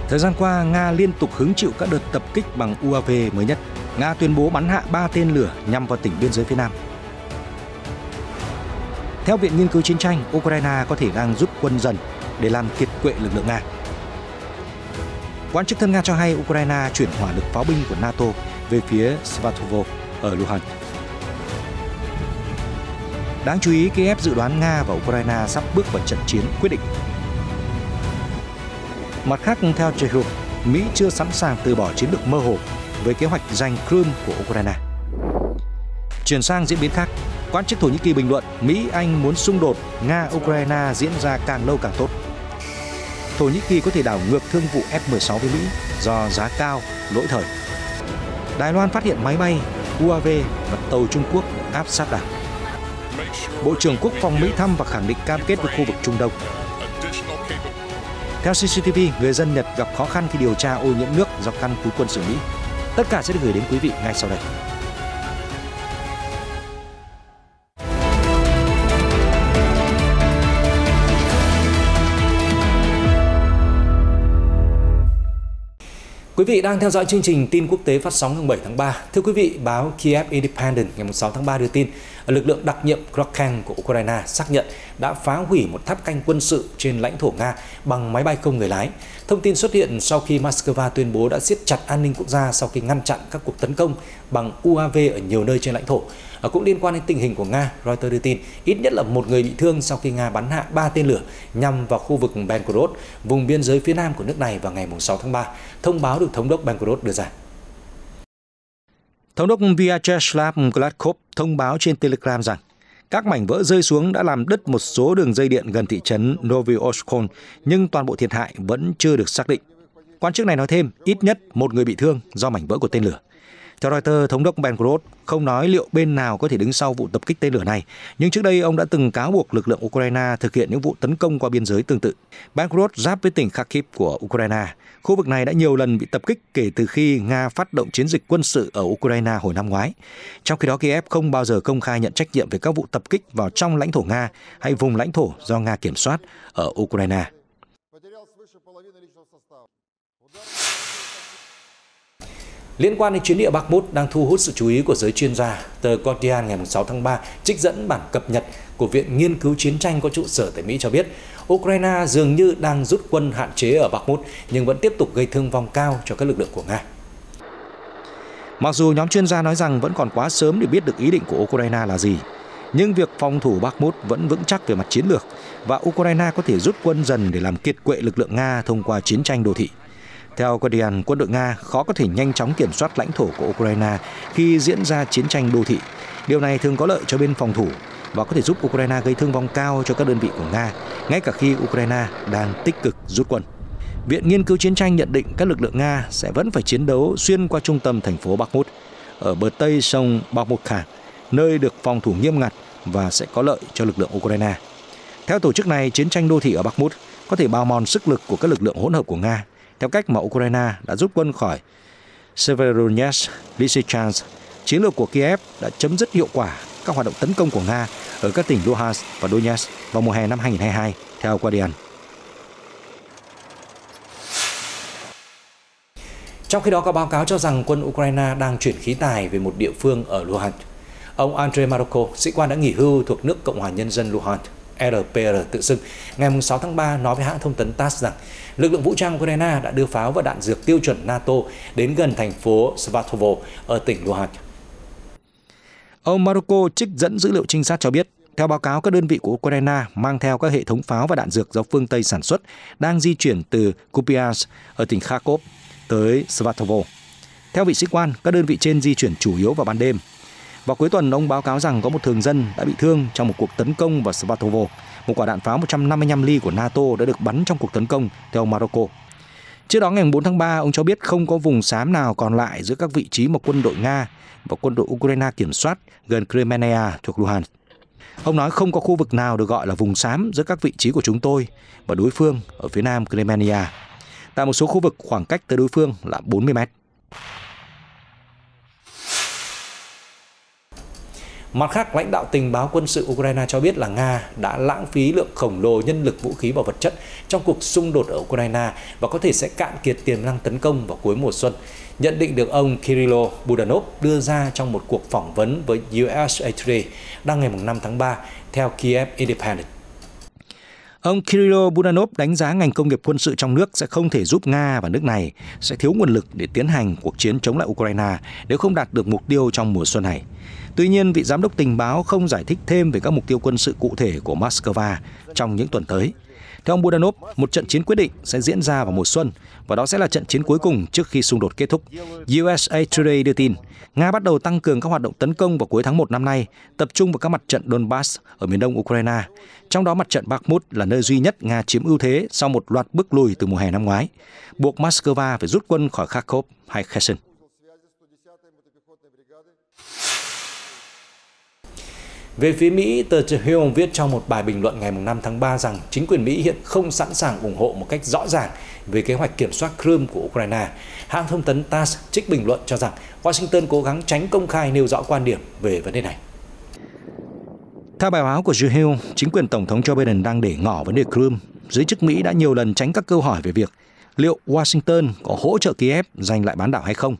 Thời gian qua, Nga liên tục hứng chịu các đợt tập kích bằng UAV mới nhất. Nga tuyên bố bắn hạ 3 tên lửa nhằm vào tỉnh biên giới phía Nam. Theo Viện Nghiên cứu Chiến tranh, Ukraine có thể đang rút quân dần để làm kiệt quệ lực lượng Nga. Quan chức thân Nga cho hay Ukraine chuyển hỏa lực pháo binh của NATO về phía Svatovo ở Luhansk. Đáng chú ý, Kiev dự đoán Nga và Ukraine sắp bước vào trận chiến quyết định. Mặt khác, theo Chehuk, Mỹ chưa sẵn sàng từ bỏ chiến lược mơ hồ với kế hoạch giành Crimea của Ukraine. Chuyển sang diễn biến khác, quan chức Thổ Nhĩ Kỳ bình luận Mỹ-Anh muốn xung đột Nga-Ukraine diễn ra càng lâu càng tốt. Thổ Nhĩ Kỳ có thể đảo ngược thương vụ F-16 với Mỹ do giá cao, lỗi thời. Đài Loan phát hiện máy bay, UAV và tàu Trung Quốc áp sát đảo. Bộ trưởng Quốc phòng Mỹ thăm và khẳng định cam kết với khu vực Trung Đông. Theo CCTV, người dân Nhật gặp khó khăn khi điều tra ô nhiễm nước do căn cứ quân sự Mỹ. Tất cả sẽ được gửi đến quý vị ngay sau đây. Quý vị đang theo dõi chương trình tin quốc tế phát sóng ngày 7 tháng 3. Thưa quý vị, báo Kiev Independent ngày 6 tháng 3 đưa tin, lực lượng đặc nhiệm Kraken của Ukraine xác nhận đã phá hủy một tháp canh quân sự trên lãnh thổ Nga bằng máy bay không người lái. Thông tin xuất hiện sau khi Moscow tuyên bố đã siết chặt an ninh quốc gia sau khi ngăn chặn các cuộc tấn công bằng UAV ở nhiều nơi trên lãnh thổ. Cũng liên quan đến tình hình của Nga, Reuters đưa tin ít nhất là một người bị thương sau khi Nga bắn hạ 3 tên lửa nhằm vào khu vực Belgorod, vùng biên giới phía nam của nước này vào ngày 6 tháng 3, thông báo được thống đốc Belgorod đưa ra. Thống đốc Vyacheslav Gladkov thông báo trên Telegram rằng các mảnh vỡ rơi xuống đã làm đứt một số đường dây điện gần thị trấn Novy-Oskol, nhưng toàn bộ thiệt hại vẫn chưa được xác định. Quan chức này nói thêm, ít nhất một người bị thương do mảnh vỡ của tên lửa. Theo Reuters, thống đốc Belgorod không nói liệu bên nào có thể đứng sau vụ tập kích tên lửa này, nhưng trước đây ông đã từng cáo buộc lực lượng Ukraine thực hiện những vụ tấn công qua biên giới tương tự. Belgorod giáp với tỉnh Kharkiv của Ukraine. Khu vực này đã nhiều lần bị tập kích kể từ khi Nga phát động chiến dịch quân sự ở Ukraine hồi năm ngoái. Trong khi đó, Kiev không bao giờ công khai nhận trách nhiệm về các vụ tập kích vào trong lãnh thổ Nga hay vùng lãnh thổ do Nga kiểm soát ở Ukraine. Liên quan đến chiến địa Bakhmut đang thu hút sự chú ý của giới chuyên gia, tờ Guardian ngày 6 tháng 3 trích dẫn bản cập nhật của Viện Nghiên cứu Chiến tranh có trụ sở tại Mỹ cho biết Ukraine dường như đang rút quân hạn chế ở Bakhmut nhưng vẫn tiếp tục gây thương vong cao cho các lực lượng của Nga. Mặc dù nhóm chuyên gia nói rằng vẫn còn quá sớm để biết được ý định của Ukraine là gì, nhưng việc phòng thủ Bakhmut vẫn vững chắc về mặt chiến lược và Ukraine có thể rút quân dần để làm kiệt quệ lực lượng Nga thông qua chiến tranh đô thị. Theo Guardian, quân đội Nga khó có thể nhanh chóng kiểm soát lãnh thổ của Ukraine khi diễn ra chiến tranh đô thị. Điều này thường có lợi cho bên phòng thủ và có thể giúp Ukraine gây thương vong cao cho các đơn vị của Nga, ngay cả khi Ukraine đang tích cực rút quân. Viện Nghiên cứu Chiến tranh nhận định các lực lượng Nga sẽ vẫn phải chiến đấu xuyên qua trung tâm thành phố Bakhmut, ở bờ tây sông Bakhmutka, nơi được phòng thủ nghiêm ngặt và sẽ có lợi cho lực lượng Ukraine. Theo tổ chức này, chiến tranh đô thị ở Bakhmut có thể bào mòn sức lực của các lực lượng hỗn hợp của Nga, theo cách mà Ukraine đã rút quân khỏi Severodonetsk, Lysychansk. Chiến lược của Kiev đã chấm dứt hiệu quả các hoạt động tấn công của Nga ở các tỉnh Luhansk và Donetsk vào mùa hè năm 2022, theo Guardian. Trong khi đó, có báo cáo cho rằng quân Ukraine đang chuyển khí tài về một địa phương ở Luhansk. Ông Andrei Maroko, sĩ quan đã nghỉ hưu thuộc nước Cộng hòa Nhân dân Luhansk, RPR tự xưng, ngày 6 tháng 3 nói với hãng thông tấn TASS rằng lực lượng vũ trang Ukraine đã đưa pháo và đạn dược tiêu chuẩn NATO đến gần thành phố Svatovo ở tỉnh Luhansk. Ông Maroko trích dẫn dữ liệu trinh sát cho biết, theo báo cáo, các đơn vị của Ukraine mang theo các hệ thống pháo và đạn dược do phương Tây sản xuất đang di chuyển từ Kupiansk ở tỉnh Kharkov tới Svatovo. Theo vị sĩ quan, các đơn vị trên di chuyển chủ yếu vào ban đêm. Vào cuối tuần, ông báo cáo rằng có một thường dân đã bị thương trong một cuộc tấn công vào Svatovo. Một quả đạn pháo 155 ly của NATO đã được bắn trong cuộc tấn công, theo Maroko. Trước đó, ngày 4 tháng 3, ông cho biết không có vùng xám nào còn lại giữa các vị trí mà quân đội Nga và quân đội Ukraine kiểm soát gần Crimea thuộc Luhansk. Ông nói không có khu vực nào được gọi là vùng xám giữa các vị trí của chúng tôi và đối phương ở phía nam Crimea. Tại một số khu vực, khoảng cách tới đối phương là 40 mét. Mặt khác, lãnh đạo tình báo quân sự Ukraine cho biết là Nga đã lãng phí lượng khổng lồ nhân lực, vũ khí và vật chất trong cuộc xung đột ở Ukraine và có thể sẽ cạn kiệt tiềm năng tấn công vào cuối mùa xuân. Nhận định được ông Kyrylo Budanov đưa ra trong một cuộc phỏng vấn với USA Today đăng ngày 5 tháng 3 theo Kiev Independent. Ông Kyrylo Budanov đánh giá ngành công nghiệp quân sự trong nước sẽ không thể giúp Nga và nước này sẽ thiếu nguồn lực để tiến hành cuộc chiến chống lại Ukraine nếu không đạt được mục tiêu trong mùa xuân này. Tuy nhiên, vị giám đốc tình báo không giải thích thêm về các mục tiêu quân sự cụ thể của Moscow trong những tuần tới. Theo ông Budanov, một trận chiến quyết định sẽ diễn ra vào mùa xuân và đó sẽ là trận chiến cuối cùng trước khi xung đột kết thúc. USA Today đưa tin, Nga bắt đầu tăng cường các hoạt động tấn công vào cuối tháng 1 năm nay, tập trung vào các mặt trận Donbass ở miền đông Ukraine. Trong đó mặt trận Bakhmut là nơi duy nhất Nga chiếm ưu thế sau một loạt bước lùi từ mùa hè năm ngoái, buộc Moscow phải rút quân khỏi Kharkov hay Kherson. Về phía Mỹ, tờ The Hill viết trong một bài bình luận ngày 5 tháng 3 rằng chính quyền Mỹ hiện không sẵn sàng ủng hộ một cách rõ ràng về kế hoạch kiểm soát Crimea của Ukraine. Hãng thông tấn TASS trích bình luận cho rằng Washington cố gắng tránh công khai nêu rõ quan điểm về vấn đề này. Theo bài báo của The Hill, chính quyền Tổng thống Joe Biden đang để ngỏ vấn đề Crimea. Giới chức Mỹ đã nhiều lần tránh các câu hỏi về việc liệu Washington có hỗ trợ Kiev giành lại bán đảo hay không.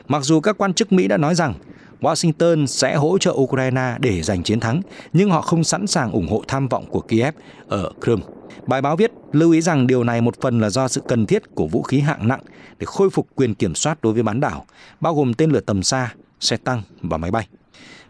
Mặc dù các quan chức Mỹ đã nói rằng Washington sẽ hỗ trợ Ukraine để giành chiến thắng, nhưng họ không sẵn sàng ủng hộ tham vọng của Kiev ở Crimea. Bài báo viết lưu ý rằng điều này một phần là do sự cần thiết của vũ khí hạng nặng để khôi phục quyền kiểm soát đối với bán đảo, bao gồm tên lửa tầm xa, xe tăng và máy bay.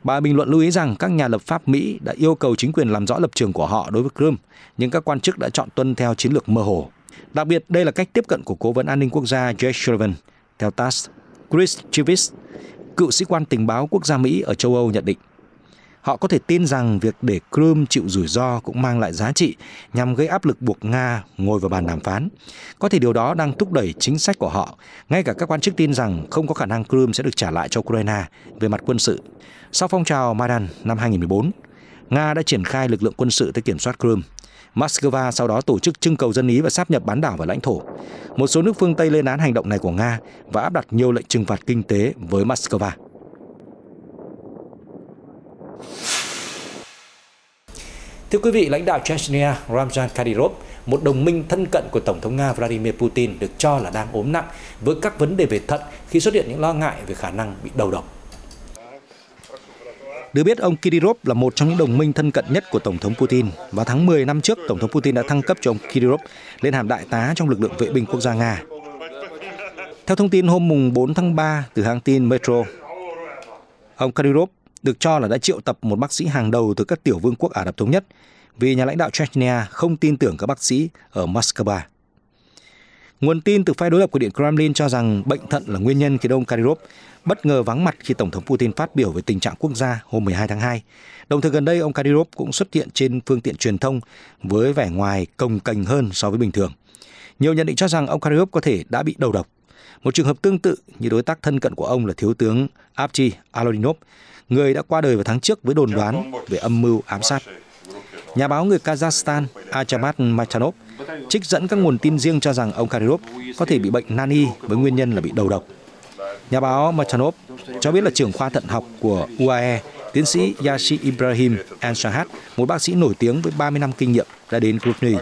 Bài bình luận lưu ý rằng các nhà lập pháp Mỹ đã yêu cầu chính quyền làm rõ lập trường của họ đối với Crimea, nhưng các quan chức đã chọn tuân theo chiến lược mơ hồ. Đặc biệt, đây là cách tiếp cận của Cố vấn An ninh Quốc gia Jake Sullivan. Theo TASS, Chris Chivis, cựu sĩ quan tình báo quốc gia Mỹ ở châu Âu nhận định, họ có thể tin rằng việc để Crimea chịu rủi ro cũng mang lại giá trị nhằm gây áp lực buộc Nga ngồi vào bàn đàm phán. Có thể điều đó đang thúc đẩy chính sách của họ. Ngay cả các quan chức tin rằng không có khả năng Crimea sẽ được trả lại cho Ukraine về mặt quân sự. Sau phong trào Maidan năm 2014, Nga đã triển khai lực lượng quân sự tới kiểm soát Crimea. Moscow sau đó tổ chức trưng cầu dân ý và sáp nhập bán đảo vào lãnh thổ. Một số nước phương Tây lên án hành động này của Nga và áp đặt nhiều lệnh trừng phạt kinh tế với Moscow. Thưa quý vị, lãnh đạo Chechnya Ramzan Kadyrov, một đồng minh thân cận của Tổng thống Nga Vladimir Putin, được cho là đang ốm nặng với các vấn đề về thận khi xuất hiện những lo ngại về khả năng bị đầu độc. Được biết, ông Kadyrov là một trong những đồng minh thân cận nhất của Tổng thống Putin. Vào tháng 10 năm trước, Tổng thống Putin đã thăng cấp cho ông Kadyrov lên hàm đại tá trong lực lượng vệ binh quốc gia Nga. Theo thông tin hôm 4 tháng 3 từ hãng tin Metro, ông Kadyrov được cho là đã triệu tập một bác sĩ hàng đầu từ các tiểu vương quốc Ả Rập Thống Nhất vì nhà lãnh đạo Chechnya không tin tưởng các bác sĩ ở Moscow. Nguồn tin từ phe đối lập của Điện Kremlin cho rằng bệnh thận là nguyên nhân khiến ông Kadyrov bất ngờ vắng mặt khi Tổng thống Putin phát biểu về tình trạng quốc gia hôm 12 tháng 2. Đồng thời gần đây, ông Kadyrov cũng xuất hiện trên phương tiện truyền thông với vẻ ngoài cồng kềnh hơn so với bình thường. Nhiều nhận định cho rằng ông Kadyrov có thể đã bị đầu độc. Một trường hợp tương tự như đối tác thân cận của ông là Thiếu tướng Avdiy Alodinov, người đã qua đời vào tháng trước với đồn đoán về âm mưu ám sát. Nhà báo người Kazakhstan Achamat Machanov trích dẫn các nguồn tin riêng cho rằng ông Kadyrov có thể bị bệnh nan y với nguyên nhân là bị đầu độc. Nhà báo Machanov cho biết là trưởng khoa thận học của UAE, tiến sĩ Yashi Ibrahim Anshahat, một bác sĩ nổi tiếng với 30 năm kinh nghiệm, đã đến Grozny,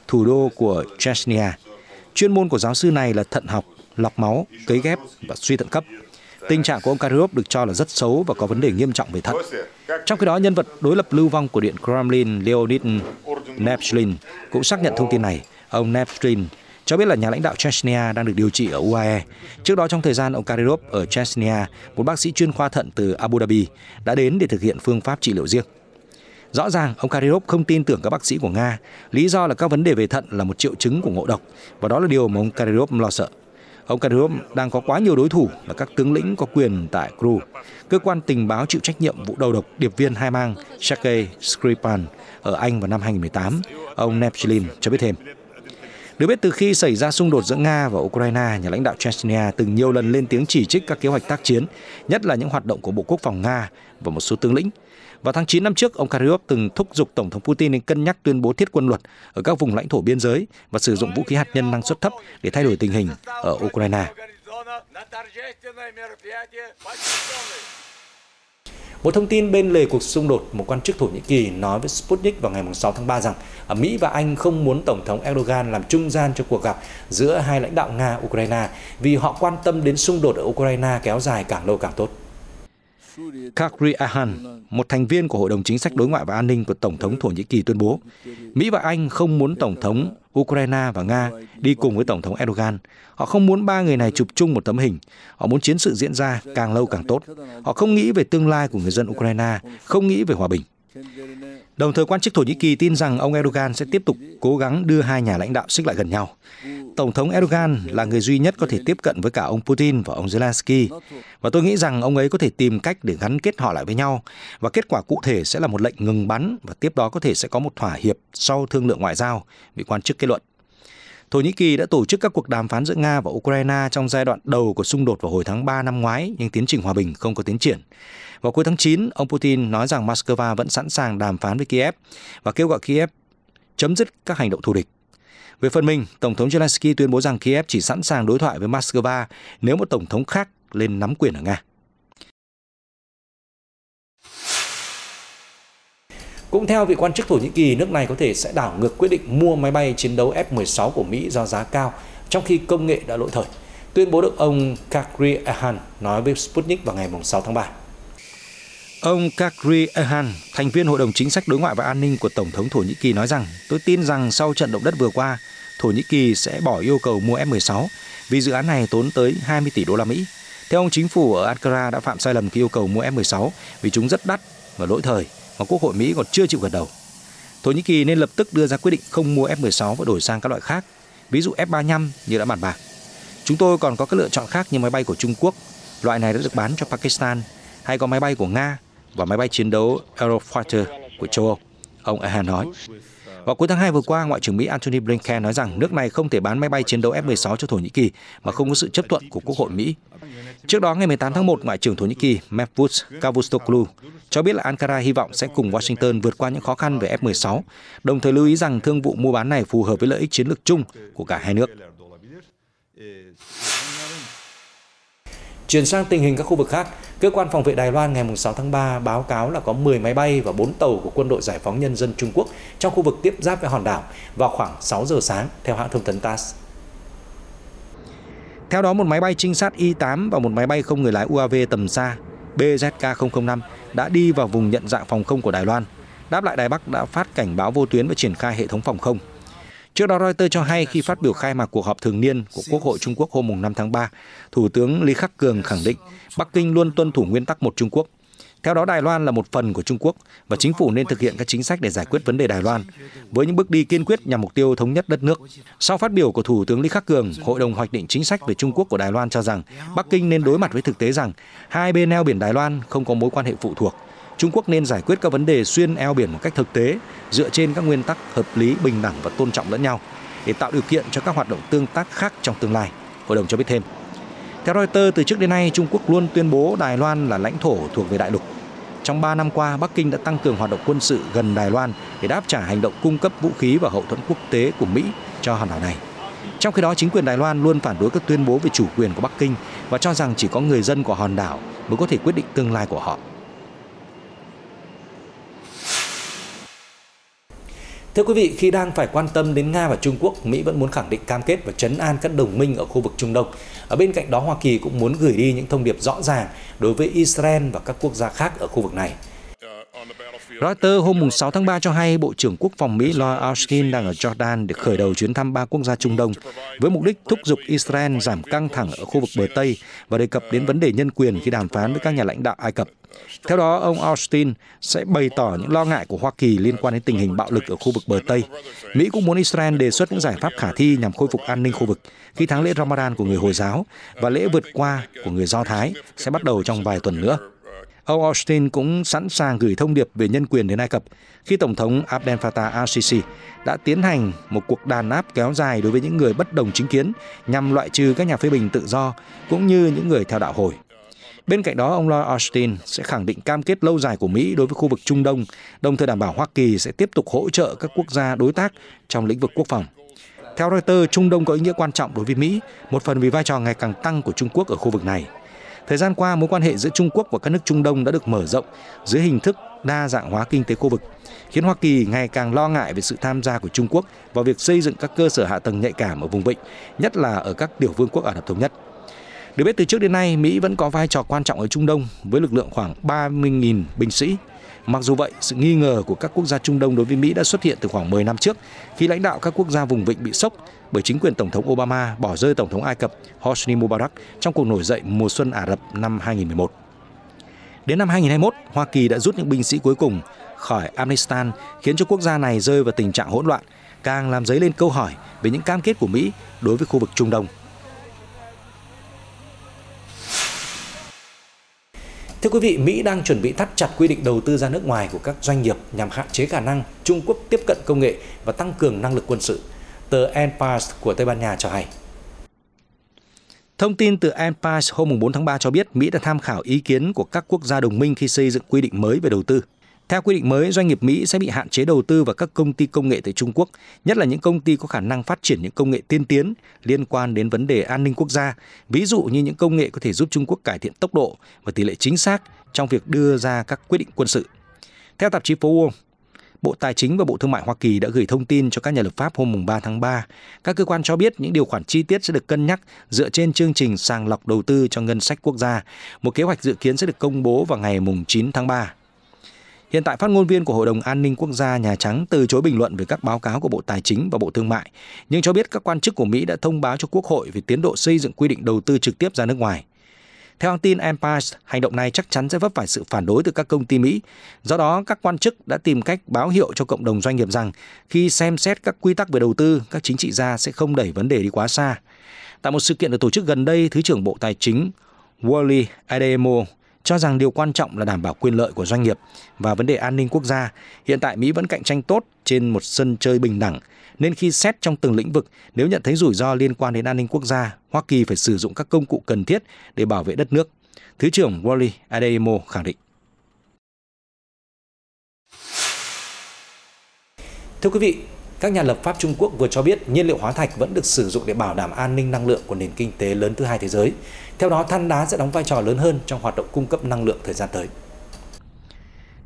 thủ đô của Chechnya. Chuyên môn của giáo sư này là thận học, lọc máu, cấy ghép và suy thận cấp. Tình trạng của ông Kadyrov được cho là rất xấu và có vấn đề nghiêm trọng về thận. Trong khi đó, nhân vật đối lập lưu vong của Điện Kremlin Leonid Nepshlin cũng xác nhận thông tin này. Ông Nepshlin cho biết là nhà lãnh đạo Chechnya đang được điều trị ở UAE. Trước đó, trong thời gian ông Kadyrov ở Chechnya, một bác sĩ chuyên khoa thận từ Abu Dhabi đã đến để thực hiện phương pháp trị liệu riêng. Rõ ràng, ông Kadyrov không tin tưởng các bác sĩ của Nga. Lý do là các vấn đề về thận là một triệu chứng của ngộ độc, và đó là điều mà ông Kadyrov lo sợ. Ông Kadyrov đang có quá nhiều đối thủ là các tướng lĩnh có quyền tại Crimea. Cơ quan tình báo chịu trách nhiệm vụ đầu độc điệp viên hai mang Sergei Skripal ở Anh vào năm 2018, ông Nepshlin cho biết thêm. Được biết, từ khi xảy ra xung đột giữa Nga và Ukraine, nhà lãnh đạo Chechnya từng nhiều lần lên tiếng chỉ trích các kế hoạch tác chiến, nhất là những hoạt động của Bộ Quốc phòng Nga và một số tướng lĩnh. Vào tháng 9 năm trước, ông Kadyrov từng thúc giục Tổng thống Putin nên cân nhắc tuyên bố thiết quân luật ở các vùng lãnh thổ biên giới và sử dụng vũ khí hạt nhân năng suất thấp để thay đổi tình hình ở Ukraine. Một thông tin bên lề cuộc xung đột, một quan chức Thổ Nhĩ Kỳ nói với Sputnik vào ngày 6 tháng 3 rằng Mỹ và Anh không muốn Tổng thống Erdogan làm trung gian cho cuộc gặp giữa hai lãnh đạo Nga-Ukraine vì họ quan tâm đến xung đột ở Ukraine kéo dài càng lâu càng tốt. Kakri Ahan, một thành viên của Hội đồng Chính sách Đối ngoại và An ninh của Tổng thống Thổ Nhĩ Kỳ tuyên bố, Mỹ và Anh không muốn Tổng thống Ukraine và Nga đi cùng với Tổng thống Erdogan. Họ không muốn ba người này chụp chung một tấm hình. Họ muốn chiến sự diễn ra càng lâu càng tốt. Họ không nghĩ về tương lai của người dân Ukraine, không nghĩ về hòa bình. Đồng thời, quan chức Thổ Nhĩ Kỳ tin rằng ông Erdogan sẽ tiếp tục cố gắng đưa hai nhà lãnh đạo xích lại gần nhau. Tổng thống Erdogan là người duy nhất có thể tiếp cận với cả ông Putin và ông Zelensky, và tôi nghĩ rằng ông ấy có thể tìm cách để gắn kết họ lại với nhau, và kết quả cụ thể sẽ là một lệnh ngừng bắn, và tiếp đó có thể sẽ có một thỏa hiệp sau thương lượng ngoại giao, vị quan chức kết luận. Thổ Nhĩ Kỳ đã tổ chức các cuộc đàm phán giữa Nga và Ukraine trong giai đoạn đầu của xung đột vào hồi tháng 3 năm ngoái, nhưng tiến trình hòa bình không có tiến triển. Vào cuối tháng 9, ông Putin nói rằng Moscow vẫn sẵn sàng đàm phán với Kiev và kêu gọi Kiev chấm dứt các hành động thù địch. Về phần mình, Tổng thống Zelensky tuyên bố rằng Kiev chỉ sẵn sàng đối thoại với Moscow nếu một tổng thống khác lên nắm quyền ở Nga. Cũng theo vị quan chức Thổ Nhĩ Kỳ, nước này có thể sẽ đảo ngược quyết định mua máy bay chiến đấu F-16 của Mỹ do giá cao, trong khi công nghệ đã lỗi thời. Tuyên bố được ông Kakri Ahan nói với Sputnik vào ngày 6 tháng 3. Ông Kakri Ahan, thành viên Hội đồng Chính sách Đối ngoại và An ninh của Tổng thống Thổ Nhĩ Kỳ nói rằng, tôi tin rằng sau trận động đất vừa qua, Thổ Nhĩ Kỳ sẽ bỏ yêu cầu mua F-16 vì dự án này tốn tới 20 tỷ đô la Mỹ. Theo ông, chính phủ ở Ankara đã phạm sai lầm khi yêu cầu mua F-16 vì chúng rất đắt và lỗi thời, mà Quốc hội Mỹ còn chưa chịu gật đầu. Thổ Nhĩ Kỳ nên lập tức đưa ra quyết định không mua F-16 và đổi sang các loại khác, ví dụ F-35 như đã bàn bạc. Chúng tôi còn có các lựa chọn khác như máy bay của Trung Quốc, loại này đã được bán cho Pakistan, hay có máy bay của Nga và máy bay chiến đấu Eurofighter của châu Âu, ông Ahan nói. Vào cuối tháng 2 vừa qua, Ngoại trưởng Mỹ Antony Blinken nói rằng nước này không thể bán máy bay chiến đấu F-16 cho Thổ Nhĩ Kỳ mà không có sự chấp thuận của Quốc hội Mỹ. Trước đó, ngày 18 tháng 1, Ngoại trưởng Thổ Nhĩ Kỳ Mevlut Cavusoglu cho biết là Ankara hy vọng sẽ cùng Washington vượt qua những khó khăn về F-16, đồng thời lưu ý rằng thương vụ mua bán này phù hợp với lợi ích chiến lược chung của cả hai nước. Chuyển sang tình hình các khu vực khác, Cơ quan phòng vệ Đài Loan ngày 6 tháng 3 báo cáo là có 10 máy bay và 4 tàu của Quân đội Giải phóng Nhân dân Trung Quốc trong khu vực tiếp giáp với hòn đảo vào khoảng 6 giờ sáng, theo hãng thông tấn TASS. Theo đó, một máy bay trinh sát Y-8 và một máy bay không người lái UAV tầm xa BZK-005 đã đi vào vùng nhận dạng phòng không của Đài Loan. Đáp lại, Đài Bắc đã phát cảnh báo vô tuyến và triển khai hệ thống phòng không. Trước đó, Reuters cho hay khi phát biểu khai mạc cuộc họp thường niên của Quốc hội Trung Quốc hôm 5 tháng 3, Thủ tướng Lý Khắc Cường khẳng định Bắc Kinh luôn tuân thủ nguyên tắc một Trung Quốc. Theo đó, Đài Loan là một phần của Trung Quốc và chính phủ nên thực hiện các chính sách để giải quyết vấn đề Đài Loan, với những bước đi kiên quyết nhằm mục tiêu thống nhất đất nước. Sau phát biểu của Thủ tướng Lý Khắc Cường, Hội đồng hoạch định chính sách về Trung Quốc của Đài Loan cho rằng Bắc Kinh nên đối mặt với thực tế rằng hai bên eo biển Đài Loan không có mối quan hệ phụ thuộc. Trung Quốc nên giải quyết các vấn đề xuyên eo biển một cách thực tế, dựa trên các nguyên tắc hợp lý, bình đẳng và tôn trọng lẫn nhau, để tạo điều kiện cho các hoạt động tương tác khác trong tương lai, Hội đồng cho biết thêm. Theo Reuters, từ trước đến nay, Trung Quốc luôn tuyên bố Đài Loan là lãnh thổ thuộc về đại lục. Trong 3 năm qua, Bắc Kinh đã tăng cường hoạt động quân sự gần Đài Loan để đáp trả hành động cung cấp vũ khí và hậu thuẫn quốc tế của Mỹ cho hòn đảo này. Trong khi đó, chính quyền Đài Loan luôn phản đối các tuyên bố về chủ quyền của Bắc Kinh và cho rằng chỉ có người dân của hòn đảo mới có thể quyết định tương lai của họ. Thưa quý vị, khi đang phải quan tâm đến Nga và Trung Quốc, Mỹ vẫn muốn khẳng định cam kết và trấn an các đồng minh ở khu vực Trung Đông. Ở bên cạnh đó, Hoa Kỳ cũng muốn gửi đi những thông điệp rõ ràng đối với Israel và các quốc gia khác ở khu vực này. Reuters hôm 6 tháng 3 cho hay Bộ trưởng Quốc phòng Mỹ Lloyd Austin đang ở Jordan để khởi đầu chuyến thăm 3 quốc gia Trung Đông với mục đích thúc giục Israel giảm căng thẳng ở khu vực bờ Tây và đề cập đến vấn đề nhân quyền khi đàm phán với các nhà lãnh đạo Ai Cập. Theo đó, ông Austin sẽ bày tỏ những lo ngại của Hoa Kỳ liên quan đến tình hình bạo lực ở khu vực bờ Tây. Mỹ cũng muốn Israel đề xuất những giải pháp khả thi nhằm khôi phục an ninh khu vực khi tháng lễ Ramadan của người Hồi giáo và lễ vượt qua của người Do Thái sẽ bắt đầu trong vài tuần nữa. Ông Austin cũng sẵn sàng gửi thông điệp về nhân quyền đến Ai Cập khi Tổng thống Abdel Fattah al-Sisi đã tiến hành một cuộc đàn áp kéo dài đối với những người bất đồng chính kiến nhằm loại trừ các nhà phê bình tự do cũng như những người theo đạo Hồi. Bên cạnh đó, ông Lloyd Austin sẽ khẳng định cam kết lâu dài của Mỹ đối với khu vực Trung Đông, đồng thời đảm bảo Hoa Kỳ sẽ tiếp tục hỗ trợ các quốc gia đối tác trong lĩnh vực quốc phòng. Theo Reuters, Trung Đông có ý nghĩa quan trọng đối với Mỹ, một phần vì vai trò ngày càng tăng của Trung Quốc ở khu vực này. Thời gian qua, mối quan hệ giữa Trung Quốc và các nước Trung Đông đã được mở rộng dưới hình thức đa dạng hóa kinh tế khu vực, khiến Hoa Kỳ ngày càng lo ngại về sự tham gia của Trung Quốc vào việc xây dựng các cơ sở hạ tầng nhạy cảm ở vùng vịnh, nhất là ở các tiểu vương quốc Ả Rập Thống Nhất. Được biết từ trước đến nay, Mỹ vẫn có vai trò quan trọng ở Trung Đông với lực lượng khoảng 30.000 binh sĩ. Mặc dù vậy, sự nghi ngờ của các quốc gia Trung Đông đối với Mỹ đã xuất hiện từ khoảng 10 năm trước khi lãnh đạo các quốc gia vùng vịnh bị sốc bởi chính quyền Tổng thống Obama bỏ rơi Tổng thống Ai Cập Hosni Mubarak trong cuộc nổi dậy mùa xuân Ả Rập năm 2011. Đến năm 2021, Hoa Kỳ đã rút những binh sĩ cuối cùng khỏi Afghanistan, khiến cho quốc gia này rơi vào tình trạng hỗn loạn, càng làm dấy lên câu hỏi về những cam kết của Mỹ đối với khu vực Trung Đông. Thưa quý vị, Mỹ đang chuẩn bị thắt chặt quy định đầu tư ra nước ngoài của các doanh nghiệp nhằm hạn chế khả năng Trung Quốc tiếp cận công nghệ và tăng cường năng lực quân sự. Tờ El País của Tây Ban Nha cho hay. Thông tin từ El País hôm 4 tháng 3 cho biết Mỹ đã tham khảo ý kiến của các quốc gia đồng minh khi xây dựng quy định mới về đầu tư. Theo quy định mới, doanh nghiệp Mỹ sẽ bị hạn chế đầu tư vào các công ty công nghệ tại Trung Quốc, nhất là những công ty có khả năng phát triển những công nghệ tiên tiến liên quan đến vấn đề an ninh quốc gia, ví dụ như những công nghệ có thể giúp Trung Quốc cải thiện tốc độ và tỷ lệ chính xác trong việc đưa ra các quyết định quân sự. Theo tạp chí phố Wall, Bộ Tài chính và Bộ Thương mại Hoa Kỳ đã gửi thông tin cho các nhà lập pháp hôm 3 tháng 3. Các cơ quan cho biết những điều khoản chi tiết sẽ được cân nhắc dựa trên chương trình sàng lọc đầu tư cho ngân sách quốc gia. Một kế hoạch dự kiến sẽ được công bố vào ngày 9 tháng 3. Hiện tại, phát ngôn viên của Hội đồng An ninh Quốc gia Nhà Trắng từ chối bình luận về các báo cáo của Bộ Tài chính và Bộ Thương mại, nhưng cho biết các quan chức của Mỹ đã thông báo cho Quốc hội về tiến độ xây dựng quy định đầu tư trực tiếp ra nước ngoài. Theo hãng tin Empire, hành động này chắc chắn sẽ vấp phải sự phản đối từ các công ty Mỹ. Do đó, các quan chức đã tìm cách báo hiệu cho cộng đồng doanh nghiệp rằng khi xem xét các quy tắc về đầu tư, các chính trị gia sẽ không đẩy vấn đề đi quá xa. Tại một sự kiện được tổ chức gần đây, Thứ trưởng Bộ Tài chính Wally Adeyemo cho rằng điều quan trọng là đảm bảo quyền lợi của doanh nghiệp và vấn đề an ninh quốc gia. Hiện tại Mỹ vẫn cạnh tranh tốt trên một sân chơi bình đẳng, nên khi xét trong từng lĩnh vực, nếu nhận thấy rủi ro liên quan đến an ninh quốc gia, Hoa Kỳ phải sử dụng các công cụ cần thiết để bảo vệ đất nước. Thứ trưởng Wally Adeyemo khẳng định. Thưa quý vị, các nhà lập pháp Trung Quốc vừa cho biết nhiên liệu hóa thạch vẫn được sử dụng để bảo đảm an ninh năng lượng của nền kinh tế lớn thứ hai thế giới. Theo đó, than đá sẽ đóng vai trò lớn hơn trong hoạt động cung cấp năng lượng thời gian tới.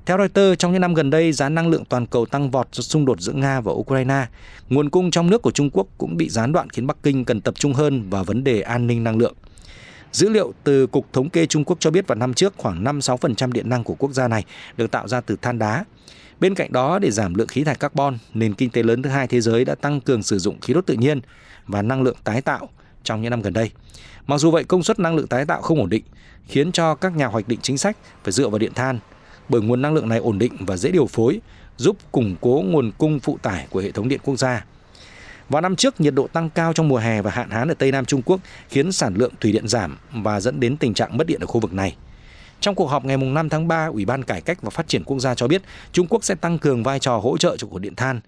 Theo Reuters, trong những năm gần đây, giá năng lượng toàn cầu tăng vọt do xung đột giữa Nga và Ukraine. Nguồn cung trong nước của Trung Quốc cũng bị gián đoạn khiến Bắc Kinh cần tập trung hơn vào vấn đề an ninh năng lượng. Dữ liệu từ Cục Thống kê Trung Quốc cho biết vào năm trước, khoảng 5-6% điện năng của quốc gia này được tạo ra từ than đá. Bên cạnh đó, để giảm lượng khí thải carbon, nền kinh tế lớn thứ hai thế giới đã tăng cường sử dụng khí đốt tự nhiên và năng lượng tái tạo trong những năm gần đây. Mặc dù vậy, công suất năng lượng tái tạo không ổn định, khiến cho các nhà hoạch định chính sách phải dựa vào điện than, bởi nguồn năng lượng này ổn định và dễ điều phối, giúp củng cố nguồn cung phụ tải của hệ thống điện quốc gia. Vào năm trước, nhiệt độ tăng cao trong mùa hè và hạn hán ở Tây Nam Trung Quốc khiến sản lượng thủy điện giảm và dẫn đến tình trạng mất điện ở khu vực này. Trong cuộc họp ngày 5 tháng 3, Ủy ban Cải cách và Phát triển Quốc gia cho biết Trung Quốc sẽ tăng cường vai trò hỗ trợ cho nguồn điện than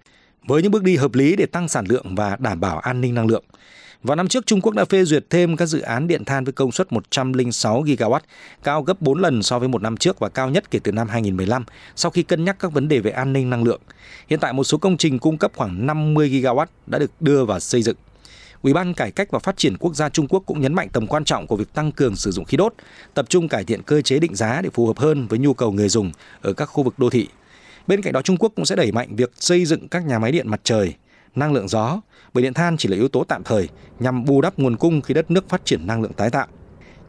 với những bước đi hợp lý để tăng sản lượng và đảm bảo an ninh năng lượng. Vào năm trước, Trung Quốc đã phê duyệt thêm các dự án điện than với công suất 106 GW, cao gấp 4 lần so với một năm trước và cao nhất kể từ năm 2015, sau khi cân nhắc các vấn đề về an ninh năng lượng. Hiện tại, một số công trình cung cấp khoảng 50 GW đã được đưa vào xây dựng. Ủy ban Cải cách và Phát triển Quốc gia Trung Quốc cũng nhấn mạnh tầm quan trọng của việc tăng cường sử dụng khí đốt, tập trung cải thiện cơ chế định giá để phù hợp hơn với nhu cầu người dùng ở các khu vực đô thị. Bên cạnh đó, Trung Quốc cũng sẽ đẩy mạnh việc xây dựng các nhà máy điện mặt trời, năng lượng gió, bởi điện than chỉ là yếu tố tạm thời nhằm bù đắp nguồn cung khi đất nước phát triển năng lượng tái tạo.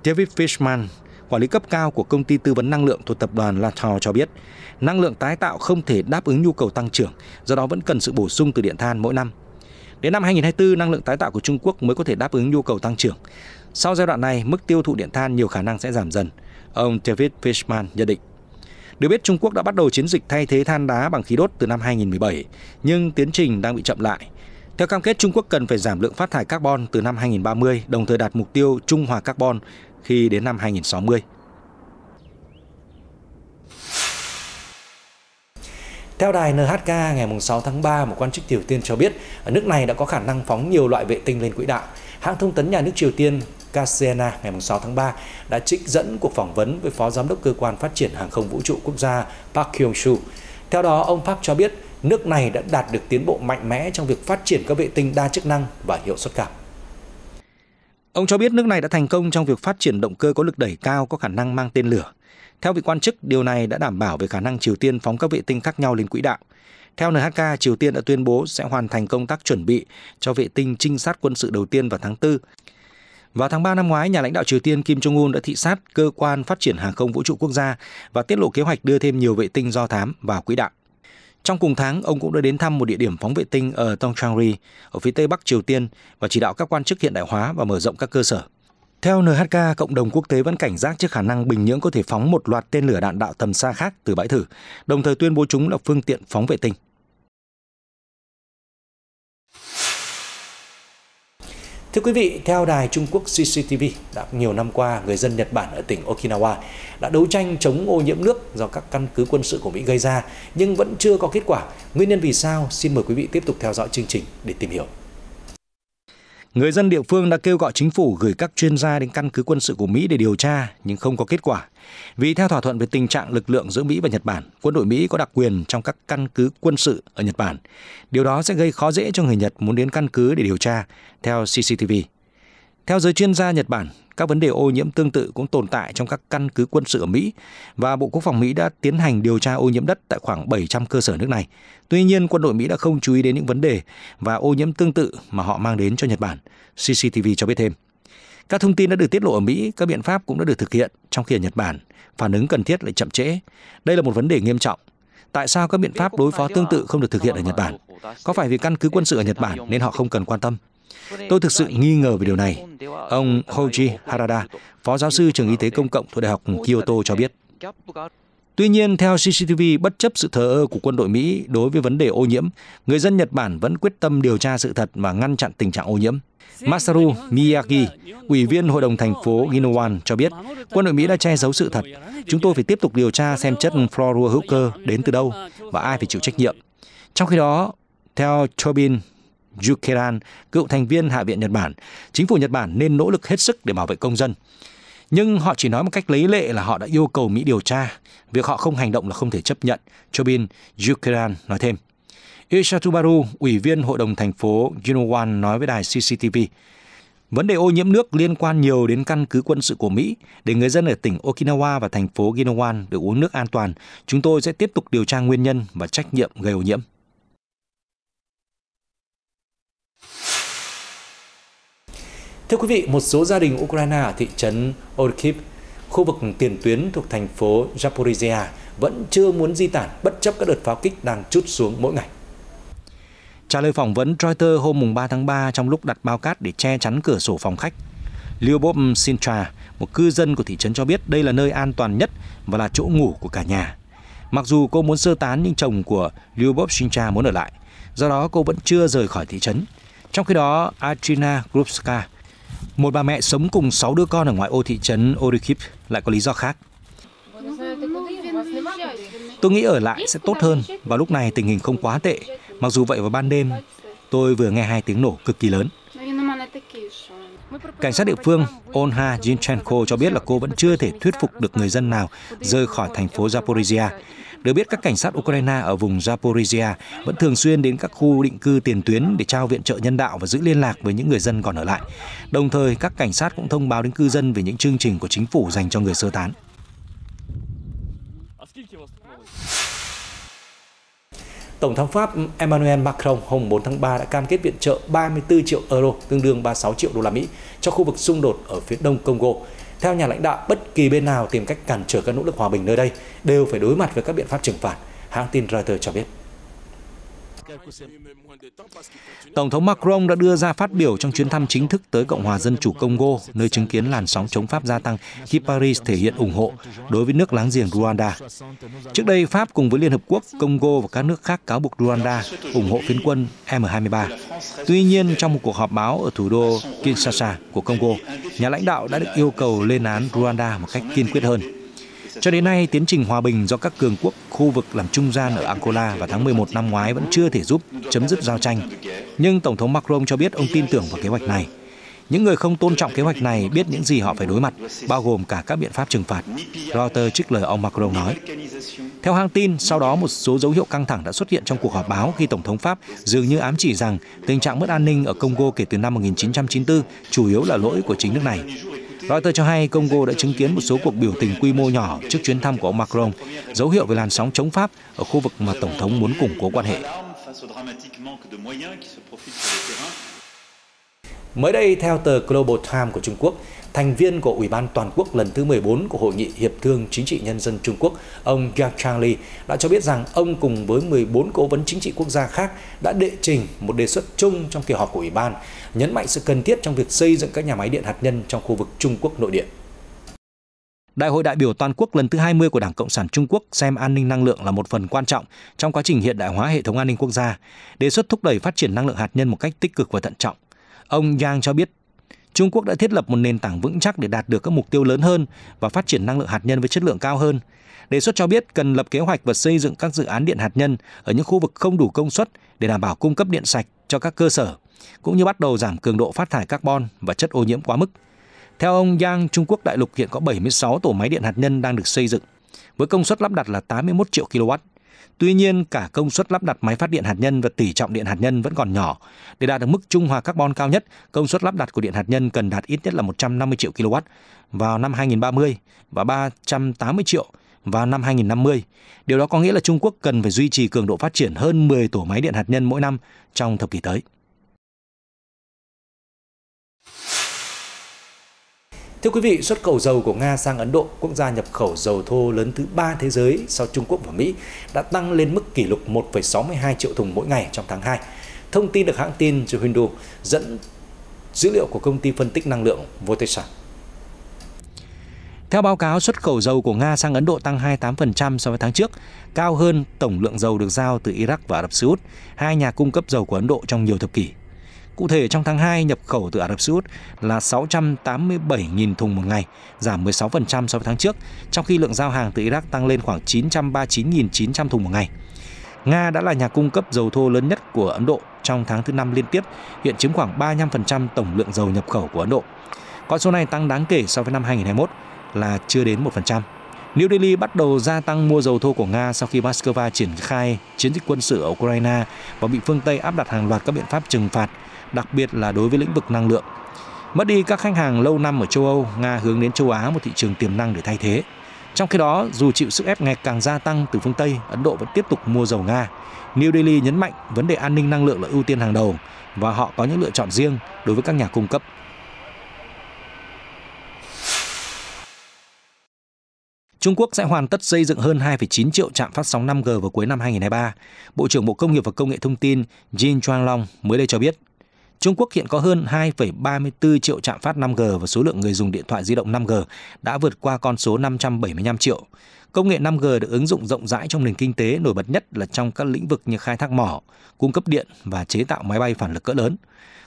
David Fishman, quản lý cấp cao của công ty tư vấn năng lượng thuộc tập đoàn Latour cho biết, năng lượng tái tạo không thể đáp ứng nhu cầu tăng trưởng, do đó vẫn cần sự bổ sung từ điện than mỗi năm. Đến năm 2024, năng lượng tái tạo của Trung Quốc mới có thể đáp ứng nhu cầu tăng trưởng. Sau giai đoạn này, mức tiêu thụ điện than nhiều khả năng sẽ giảm dần, ông David Fishman nhận định. Được biết, Trung Quốc đã bắt đầu chiến dịch thay thế than đá bằng khí đốt từ năm 2017, nhưng tiến trình đang bị chậm lại. Theo cam kết, Trung Quốc cần phải giảm lượng phát thải carbon từ năm 2030, đồng thời đạt mục tiêu trung hòa carbon khi đến năm 2060. Theo đài NHK, ngày 6 tháng 3, một quan chức Triều Tiên cho biết ở nước này đã có khả năng phóng nhiều loại vệ tinh lên quỹ đạo. Hãng thông tấn nhà nước Triều Tiên KCNA ngày 6 tháng 3 đã trích dẫn cuộc phỏng vấn với Phó Giám đốc Cơ quan Phát triển Hàng không Vũ trụ Quốc gia Park Kyung-soo. Theo đó, ông Park cho biết nước này đã đạt được tiến bộ mạnh mẽ trong việc phát triển các vệ tinh đa chức năng và hiệu suất cao. Ông cho biết nước này đã thành công trong việc phát triển động cơ có lực đẩy cao có khả năng mang tên lửa. Theo vị quan chức, điều này đã đảm bảo về khả năng Triều Tiên phóng các vệ tinh khác nhau lên quỹ đạo. Theo NHK, Triều Tiên đã tuyên bố sẽ hoàn thành công tác chuẩn bị cho vệ tinh trinh sát quân sự đầu tiên vào tháng 4. Vào tháng 3 năm ngoái, nhà lãnh đạo Triều Tiên Kim Jong-un đã thị sát cơ quan phát triển hàng không vũ trụ quốc gia và tiết lộ kế hoạch đưa thêm nhiều vệ tinh do thám vào quỹ đạo. Trong cùng tháng, ông cũng đã đến thăm một địa điểm phóng vệ tinh ở Tongchang-ri, ở phía tây bắc Triều Tiên và chỉ đạo các quan chức hiện đại hóa và mở rộng các cơ sở. Theo NHK, cộng đồng quốc tế vẫn cảnh giác trước khả năng Bình Nhưỡng có thể phóng một loạt tên lửa đạn đạo tầm xa khác từ bãi thử, đồng thời tuyên bố chúng là phương tiện phóng vệ tinh. Thưa quý vị, theo đài Trung Quốc CCTV, đã nhiều năm qua, người dân Nhật Bản ở tỉnh Okinawa đã đấu tranh chống ô nhiễm nước do các căn cứ quân sự của Mỹ gây ra, nhưng vẫn chưa có kết quả. Nguyên nhân vì sao? Xin mời quý vị tiếp tục theo dõi chương trình để tìm hiểu. Người dân địa phương đã kêu gọi chính phủ gửi các chuyên gia đến căn cứ quân sự của Mỹ để điều tra, nhưng không có kết quả. Vì theo thỏa thuận về tình trạng lực lượng giữa Mỹ và Nhật Bản, quân đội Mỹ có đặc quyền trong các căn cứ quân sự ở Nhật Bản. Điều đó sẽ gây khó dễ cho người Nhật muốn đến căn cứ để điều tra, theo CCTV. Theo giới chuyên gia Nhật Bản, các vấn đề ô nhiễm tương tự cũng tồn tại trong các căn cứ quân sự ở Mỹ và Bộ Quốc phòng Mỹ đã tiến hành điều tra ô nhiễm đất tại khoảng 700 cơ sở nước này. Tuy nhiên, quân đội Mỹ đã không chú ý đến những vấn đề và ô nhiễm tương tự mà họ mang đến cho Nhật Bản, CCTV cho biết thêm. Các thông tin đã được tiết lộ ở Mỹ, các biện pháp cũng đã được thực hiện, trong khi ở Nhật Bản, phản ứng cần thiết lại chậm trễ. Đây là một vấn đề nghiêm trọng. Tại sao các biện pháp đối phó tương tự không được thực hiện ở Nhật Bản? Có phải vì căn cứ quân sự ở Nhật Bản nên họ không cần quan tâm? Tôi thực sự nghi ngờ về điều này. Ông Koji Harada, phó giáo sư trường y tế công cộng thuộc Đại học Kyoto cho biết. Tuy nhiên, theo CCTV, bất chấp sự thờ ơ của quân đội Mỹ đối với vấn đề ô nhiễm, người dân Nhật Bản vẫn quyết tâm điều tra sự thật và ngăn chặn tình trạng ô nhiễm. Masaru Miyagi, ủy viên Hội đồng thành phố Ginowan cho biết, quân đội Mỹ đã che giấu sự thật. Chúng tôi phải tiếp tục điều tra xem chất fluorua hữu cơ đến từ đâu và ai phải chịu trách nhiệm. Trong khi đó, theo Tobin Yukeran, cựu thành viên Hạ viện Nhật Bản, chính phủ Nhật Bản nên nỗ lực hết sức để bảo vệ công dân. Nhưng họ chỉ nói một cách lấy lệ là họ đã yêu cầu Mỹ điều tra. Việc họ không hành động là không thể chấp nhận, Tobin Yukeran nói thêm. Ishatubaru, ủy viên Hội đồng thành phố Ginowan nói với đài CCTV, vấn đề ô nhiễm nước liên quan nhiều đến căn cứ quân sự của Mỹ. Để người dân ở tỉnh Okinawa và thành phố Ginowan được uống nước an toàn, chúng tôi sẽ tiếp tục điều tra nguyên nhân và trách nhiệm gây ô nhiễm. Thưa quý vị, một số gia đình Ukraine ở thị trấn Orkiv, khu vực tiền tuyến thuộc thành phố Zaporizhia vẫn chưa muốn di tản bất chấp các đợt pháo kích đang trút xuống mỗi ngày. Trả lời phỏng vấn Reuters hôm 3 tháng 3 trong lúc đặt bao cát để che chắn cửa sổ phòng khách, Lyubov Sintra, một cư dân của thị trấn cho biết đây là nơi an toàn nhất và là chỗ ngủ của cả nhà. Mặc dù cô muốn sơ tán nhưng chồng của Lyubov Sintra muốn ở lại, do đó cô vẫn chưa rời khỏi thị trấn. Trong khi đó, Adrina Grubska, một bà mẹ sống cùng 6 đứa con ở ngoại ô thị trấn Orkiv, lại có lý do khác. Tôi nghĩ ở lại sẽ tốt hơn, và lúc này tình hình không quá tệ. Mặc dù vậy vào ban đêm, tôi vừa nghe 2 tiếng nổ cực kỳ lớn. Cảnh sát địa phương Olha Zinchenko cho biết là cô vẫn chưa thể thuyết phục được người dân nào rời khỏi thành phố Zaporizhia. Được biết, các cảnh sát Ukraine ở vùng Zaporizhia vẫn thường xuyên đến các khu định cư tiền tuyến để trao viện trợ nhân đạo và giữ liên lạc với những người dân còn ở lại. Đồng thời, các cảnh sát cũng thông báo đến cư dân về những chương trình của chính phủ dành cho người sơ tán. Tổng thống Pháp Emmanuel Macron hôm 4 tháng 3 đã cam kết viện trợ 34 triệu euro, tương đương 36 triệu đô la Mỹ, cho khu vực xung đột ở phía đông Congo. Theo nhà lãnh đạo, bất kỳ bên nào tìm cách cản trở các nỗ lực hòa bình nơi đây đều phải đối mặt với các biện pháp trừng phạt, hãng tin Reuters cho biết. Tổng thống Macron đã đưa ra phát biểu trong chuyến thăm chính thức tới Cộng hòa Dân chủ Congo, nơi chứng kiến làn sóng chống Pháp gia tăng khi Paris thể hiện ủng hộ đối với nước láng giềng Rwanda. Trước đây, Pháp cùng với Liên Hợp Quốc, Congo và các nước khác cáo buộc Rwanda ủng hộ phiến quân M23. Tuy nhiên, trong một cuộc họp báo ở thủ đô Kinshasa của Congo, nhà lãnh đạo đã được yêu cầu lên án Rwanda một cách kiên quyết hơn. Cho đến nay, tiến trình hòa bình do các cường quốc khu vực làm trung gian ở Angola vào tháng 11 năm ngoái vẫn chưa thể giúp chấm dứt giao tranh. Nhưng Tổng thống Macron cho biết ông tin tưởng vào kế hoạch này. Những người không tôn trọng kế hoạch này biết những gì họ phải đối mặt, bao gồm cả các biện pháp trừng phạt, Reuters trích lời ông Macron nói. Theo hãng tin, sau đó một số dấu hiệu căng thẳng đã xuất hiện trong cuộc họp báo khi Tổng thống Pháp dường như ám chỉ rằng tình trạng mất an ninh ở Congo kể từ năm 1994 chủ yếu là lỗi của chính nước này. Reuters cho hay Congo đã chứng kiến một số cuộc biểu tình quy mô nhỏ trước chuyến thăm của ông Macron, dấu hiệu về làn sóng chống Pháp ở khu vực mà Tổng thống muốn củng cố quan hệ. Mới đây, theo tờ Global Times của Trung Quốc, thành viên của Ủy ban Toàn quốc lần thứ 14 của Hội nghị Hiệp thương Chính trị Nhân dân Trung Quốc, ông Yang Changli đã cho biết rằng ông cùng với 14 cố vấn chính trị quốc gia khác đã đệ trình một đề xuất chung trong kỳ họp của Ủy ban, nhấn mạnh sự cần thiết trong việc xây dựng các nhà máy điện hạt nhân trong khu vực Trung Quốc nội địa. Đại hội đại biểu toàn quốc lần thứ 20 của Đảng Cộng sản Trung Quốc xem an ninh năng lượng là một phần quan trọng trong quá trình hiện đại hóa hệ thống an ninh quốc gia, đề xuất thúc đẩy phát triển năng lượng hạt nhân một cách tích cực và thận trọng. Ông Yang cho biết, Trung Quốc đã thiết lập một nền tảng vững chắc để đạt được các mục tiêu lớn hơn và phát triển năng lượng hạt nhân với chất lượng cao hơn. Đề xuất cho biết cần lập kế hoạch và xây dựng các dự án điện hạt nhân ở những khu vực không đủ công suất để đảm bảo cung cấp điện sạch cho các cơ sở, cũng như bắt đầu giảm cường độ phát thải carbon và chất ô nhiễm quá mức. Theo ông Yang, Trung Quốc đại lục hiện có 76 tổ máy điện hạt nhân đang được xây dựng, với công suất lắp đặt là 81 triệu kW. Tuy nhiên, cả công suất lắp đặt máy phát điện hạt nhân và tỷ trọng điện hạt nhân vẫn còn nhỏ. Để đạt được mức trung hòa carbon cao nhất, công suất lắp đặt của điện hạt nhân cần đạt ít nhất là 150 triệu kW vào năm 2030 và 380 triệu vào năm 2050. Điều đó có nghĩa là Trung Quốc cần phải duy trì cường độ phát triển hơn 10 tổ máy điện hạt nhân mỗi năm trong thập kỷ tới. Thưa quý vị, xuất khẩu dầu của Nga sang Ấn Độ, quốc gia nhập khẩu dầu thô lớn thứ 3 thế giới sau Trung Quốc và Mỹ, đã tăng lên mức kỷ lục 1,62 triệu thùng mỗi ngày trong tháng 2. Thông tin được hãng tin The Hindu dẫn dữ liệu của công ty phân tích năng lượng Votesa. Theo báo cáo, xuất khẩu dầu của Nga sang Ấn Độ tăng 28% so với tháng trước, cao hơn tổng lượng dầu được giao từ Iraq và Ả Rập Xê Út, hai nhà cung cấp dầu của Ấn Độ trong nhiều thập kỷ. Cụ thể, trong tháng 2, nhập khẩu từ Ả Rập Xê Út là 687.000 thùng một ngày, giảm 16% so với tháng trước, trong khi lượng giao hàng từ Iraq tăng lên khoảng 939.900 thùng một ngày. Nga đã là nhà cung cấp dầu thô lớn nhất của Ấn Độ trong tháng thứ 5 liên tiếp, hiện chiếm khoảng 35% tổng lượng dầu nhập khẩu của Ấn Độ. Con số này tăng đáng kể so với năm 2021 là chưa đến 1%. New Delhi bắt đầu gia tăng mua dầu thô của Nga sau khi Moscow triển khai chiến dịch quân sự ở Ukraine và bị phương Tây áp đặt hàng loạt các biện pháp trừng phạt, đặc biệt là đối với lĩnh vực năng lượng. Mất đi các khách hàng lâu năm ở châu Âu, Nga hướng đến châu Á, một thị trường tiềm năng để thay thế. Trong khi đó, dù chịu sức ép ngày càng gia tăng từ phương Tây, Ấn Độ vẫn tiếp tục mua dầu Nga. New Delhi nhấn mạnh vấn đề an ninh năng lượng là ưu tiên hàng đầu và họ có những lựa chọn riêng đối với các nhà cung cấp. Trung Quốc sẽ hoàn tất xây dựng hơn 2,9 triệu trạm phát sóng 5G vào cuối năm 2023. Bộ trưởng Bộ Công nghiệp và Công nghệ Thông tin Jin Chuanglong mới đây cho biết, Trung Quốc hiện có hơn 2,34 triệu trạm phát 5G và số lượng người dùng điện thoại di động 5G đã vượt qua con số 575 triệu. Công nghệ 5G được ứng dụng rộng rãi trong nền kinh tế, nổi bật nhất là trong các lĩnh vực như khai thác mỏ, cung cấp điện và chế tạo máy bay phản lực cỡ lớn.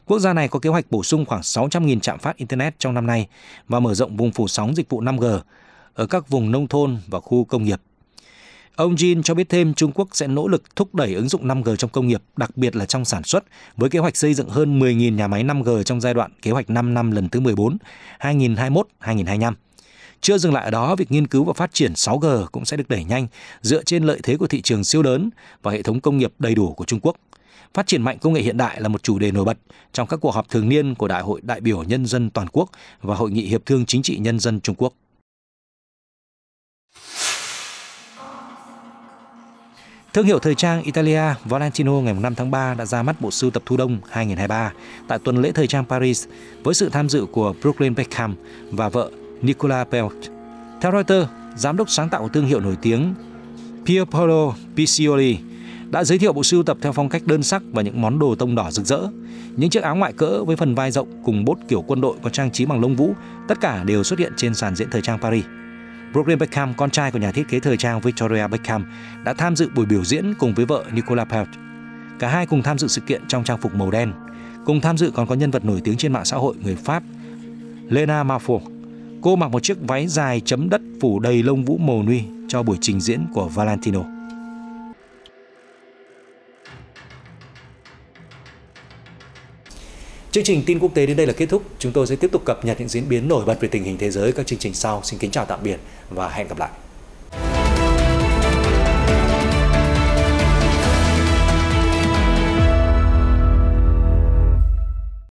Quốc gia này có kế hoạch bổ sung khoảng 600.000 trạm phát Internet trong năm nay và mở rộng vùng phủ sóng dịch vụ 5G ở các vùng nông thôn và khu công nghiệp. Ông Jin cho biết thêm Trung Quốc sẽ nỗ lực thúc đẩy ứng dụng 5G trong công nghiệp, đặc biệt là trong sản xuất, với kế hoạch xây dựng hơn 10.000 nhà máy 5G trong giai đoạn kế hoạch 5 năm lần thứ 14, 2021-2025. Chưa dừng lại ở đó, việc nghiên cứu và phát triển 6G cũng sẽ được đẩy nhanh dựa trên lợi thế của thị trường siêu lớn và hệ thống công nghiệp đầy đủ của Trung Quốc. Phát triển mạnh công nghệ hiện đại là một chủ đề nổi bật trong các cuộc họp thường niên của Đại hội đại biểu Nhân dân toàn quốc và Hội nghị Hiệp thương Chính trị Nhân dân Trung Quốc. Thương hiệu thời trang Italia Valentino ngày 5 tháng 3 đã ra mắt bộ sưu tập thu đông 2023 tại tuần lễ thời trang Paris với sự tham dự của Brooklyn Beckham và vợ Nicola Pelt. Theo Reuters, giám đốc sáng tạo của thương hiệu nổi tiếng Pierpaolo Piccioli đã giới thiệu bộ sưu tập theo phong cách đơn sắc và những món đồ tông đỏ rực rỡ. Những chiếc áo ngoại cỡ với phần vai rộng cùng bốt kiểu quân đội có trang trí bằng lông vũ, tất cả đều xuất hiện trên sàn diễn thời trang Paris. Brooklyn Beckham, con trai của nhà thiết kế thời trang Victoria Beckham, đã tham dự buổi biểu diễn cùng với vợ Nicola Pelt. Cả hai cùng tham dự sự kiện trong trang phục màu đen. Cùng tham dự còn có nhân vật nổi tiếng trên mạng xã hội người Pháp Lena Marfo. Cô mặc một chiếc váy dài chấm đất phủ đầy lông vũ màu nude cho buổi trình diễn của Valentino. Chương trình tin quốc tế đến đây là kết thúc. Chúng tôi sẽ tiếp tục cập nhật những diễn biến nổi bật về tình hình thế giới các chương trình sau. Xin kính chào tạm biệt và hẹn gặp lại.